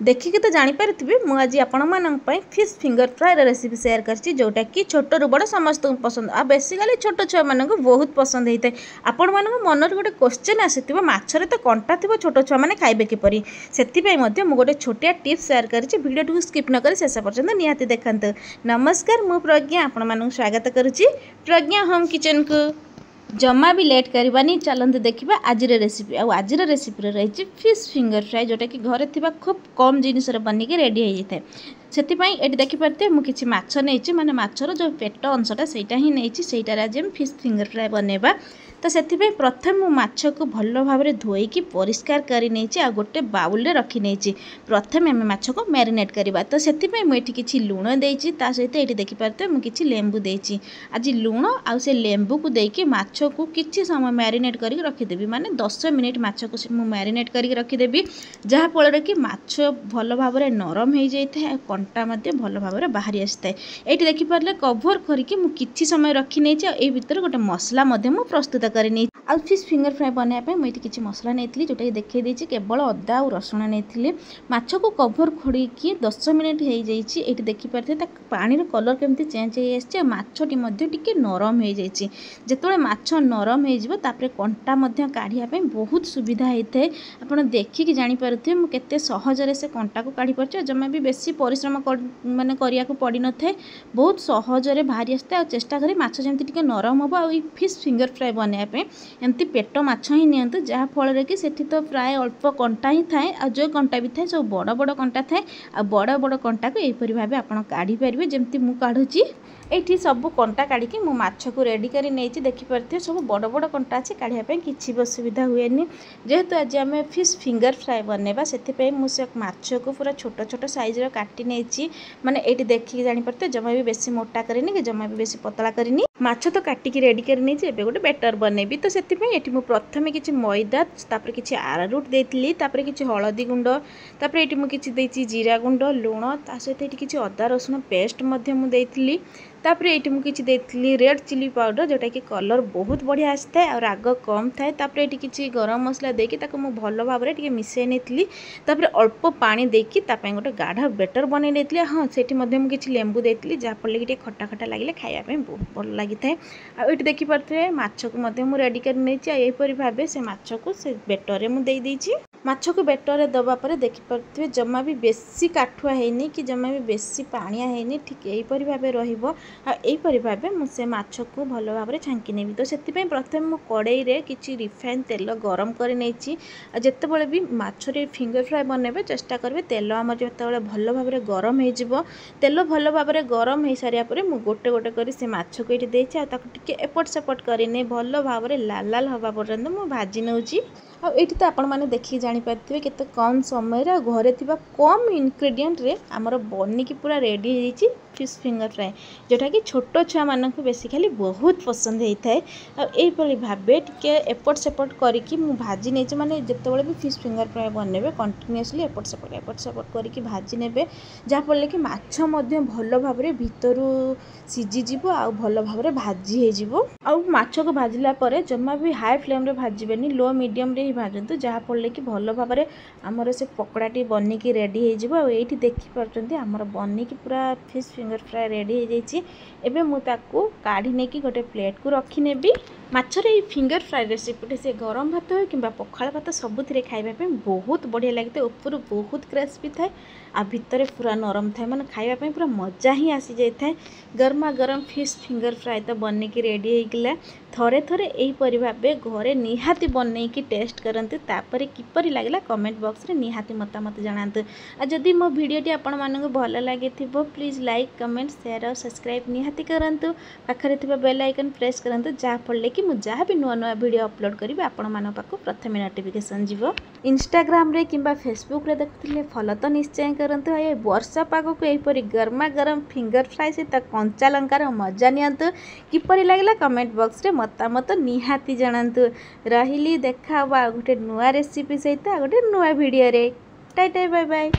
देखिए तो जानीपारे मुझे आपण fish finger fry recipe share करछि जोटा कि छोट रु बड़ समस्त पसंद आ बेसिकली छोट छुआ मान बहुत पसंद होता है। आपण मान मन गोटे क्वेश्चन आसीथिबो माछरे तो कंटा थी छोट छुआ मैंने खाइबे किपरि से गोटे छोटिया टिप्स शेयर करछि वीडियो स्किप न करी शेष पर्यंत निहाती देखंतु। नमस्कार मु प्रज्ञा आपण मानू स्वागत करुछि प्रज्ञा होम किचन को। जमा भी लेट करवानी चलते देखा आज रेसिपी आज रेसिपी रही फिश फिंगर फ्राए जोटा कि घरे थिबा खूब कम जिनिस बनिकी रेडी हो जाए से ये देखिपारे मुझे माछ नहीं माने माछर जो पेट अंशटा से ही नहीं आज फिश फिंगर फ्राए बनवा। तो से प्रथम माछ को भल भाव धोईकी परिष्कार कर गोटे बाउल रे रखी नहीं प्रथम आम माछ को मैरिनेट करवा। तो से मुझे किसी लुण देती सहित ये देखिपारे मुझे लेंबू देती आज लुण आउ से लेंबू को देकी माछ को किसी समय मैरिनेट करके रखीदेवी माने 10 मिनिट माछ को मैरिनेट करके रखीदेवी जहाँफल कि माछ भल भाव नरम हो जाए कंटा भल भाव बाहरी आसता है। ये देखिपारे कभर करके मुझे समय रखी नहीं भितर गोटे मसला प्रस्तुत करनी आ फिश फिंगर फ्राए बनाया मुझे किसी मसला नहीं जोटा कि देखी केवल अदा और रसुण नहीं माछ को कभर खोड़ी 10 मिनिट हो जाए। ये देखिपारे पानी कलर केमती चेंज हो माछटी टे नरम हो जाए जिते माछ नरम हो कंटा काढ़ापी बहुत सुविधा होता है। आपड़ देखिकी जानीपारे मुझे सहजरे से कंटा को काढ़ी पार्छ जमा भी बेसी परिश्रम माने करिया को पड़ी न थाए बहुत सहजरे बाहरी आसता है। चेष्टा करी माछ जमती टिके नरम हम आ फिश फिंगर फ्राए बनाया एमती पेट माछ ही नियंतु जहाँफल कि सेठी तो प्राय अल्प कंटा ही थाए आ जो कंटा भी थाए सब बड़ बड़ कंटा थाए आ बड़ बड़ कंटा को यहीपरि भाव आपड़ काढ़ी पारे जमती मु काढ़ुची ये सब कंटा काढ़ी मु माछ को रेडी कर नहीं देखिपारे सब बड़ बड़ कंटा अच्छे काढ़ापी किसी भी असुविधा हुए जेहेतु आज आम फिश फिंगर फ्राए बनवा से मुझे माछ को पूरा छोट छोट साइज काटी नहीं माने ये देखिए जानीपारे जमा भी बेसी मोटा करनी कि जमा भी बेसी पतला करनी माछ तो काटिकी रेडी कर नहीं गोटे बेटर बनैबी। तो से प्रथम किसी मैदा तापर किसी आरारूट देती किसी हलदी गुंड तापर ये मुझे जीरा गुंड लुण ता सहित किसी अदा रसुण पेस्ट मुझे तापर ये मुझे देती रेड चिली पाउडर जोटा कि कलर बहुत बढ़िया आसता है और राग कम थाए। तापर ये किसी गरम मसला देकी भल भाव में मिसई नहीं तापर अल्प पानी देकी गोटे गाढ़ा बेटर बनई नहीं हाँ से किसी लेंबू देती जहाँफल कि खटा खटा लगे खायापी बहुत भल लगी था। आ देखिपारे माछ को रेडी कर यहीपरि भाव से माछ को से बेटर मुझे देदेची माछ को बेटर दवापर देखिपारे जमा भी बेसी काठुआ है कि जमा भी बेसी पानिया है ठीक यहीपरि भाव रहीपरि भाव मुझे माछ को भल भाव में छांकी नेबी। तो से प्रथम कड़ई रे किसी रिफाइन तेल गरम कर जितेबाला भी माछरे फिंगर फ्राए बनइबे चेष्टा करेंगे तेल आम जो भल भाव में गरम हो तेल भल भाव में गरम हो सारापर मुझे गोटे गोटे कर से माछ को ये टे एपट सेपट करनी भल भाव में लाल लाल हवा पर्यंत मुझे भाजी नौची। ये तो आपण मैंने देखिए जानीपारे केते कम समय घरे थिबा कम इनग्रेडिएंट रे आमर बनिकी पूरा रेडी हो फिश फिंगर फ्राए जोटा कि छोट छुआ मान बेसिकली बहुत पसंद होता है। यहीपरि भाव टे एपट सेपट करके भाजी नहीं माने जितेबाला भी फिश फिंगर फ्राए बनइबे कंटिन्यूअसली एपट सेपट करके भाजी ने जहाँफल कि माछ भल भाव में भितर सीझीज आ भल भाव में भाजी हो माछ को भाजला जमा भी हाई फ्लेम रे भाजबेनी लो मीडियम रे ही भाजतु जहाँफल कि भल भाव में आमर से पकड़ाटी बनिकी रेडी हो ये देखिपारे आमर बनिकी पूरा फिश फिंगर फ्राए रेडी हो जाए। एबे मु ताकू काढ़ी नहीं कि गोटे प्लेट को रखी नेबी। माछर ये फिंगर फ्राए रेसिपी से गरम भात हो कि पखाल भात सबुथिरे खाइबा बहुत बढ़िया लगे ऊपर बहुत क्रिस्पी थाए आ भितर पूरा नरम थाए माने खाइबा पूरा मजा ही आसी जाए। गरमा गरम फिश फिंगर फ्राए तो बनिकी रेडी होगला थरे थरे यहीपरि भाव घरे निहाती बनईकी टेस्ट करते तापर किपरि लागला कमेंट बॉक्स रे निहाती मतामत जणातु। आ जदि मो वीडियोटी आपण मानकु भल लागे थिबो प्लीज लाइक कमेंट शेयर और सब्सक्राइब निहाती करंतु पाखरे थिबा बेल आइकन प्रेस करंतु जहाँफल कि मुझे जहाँ भी नुआ नुआ वीडियो अपलोड करी आपण मान पाखु प्रथम नोटिफिकेशन जीव। इंस्टाग्राम रे किंबा फेसबुक रे देखुଥିଲେ फॉलो तो निश्चय करंतु। ये वर्षा पाग को यहीपरि गरमा गरम फिंगर फ्राए सहित कंचा लंकार मजा नियंतु किपरि लागला कमेंट बॉक्स रे मतामत निहाती जणातु। रहिली देखा गोटे नुआ रेसिपी सहित गोटे नुआ वीडियो रे टाटा बाय बाय।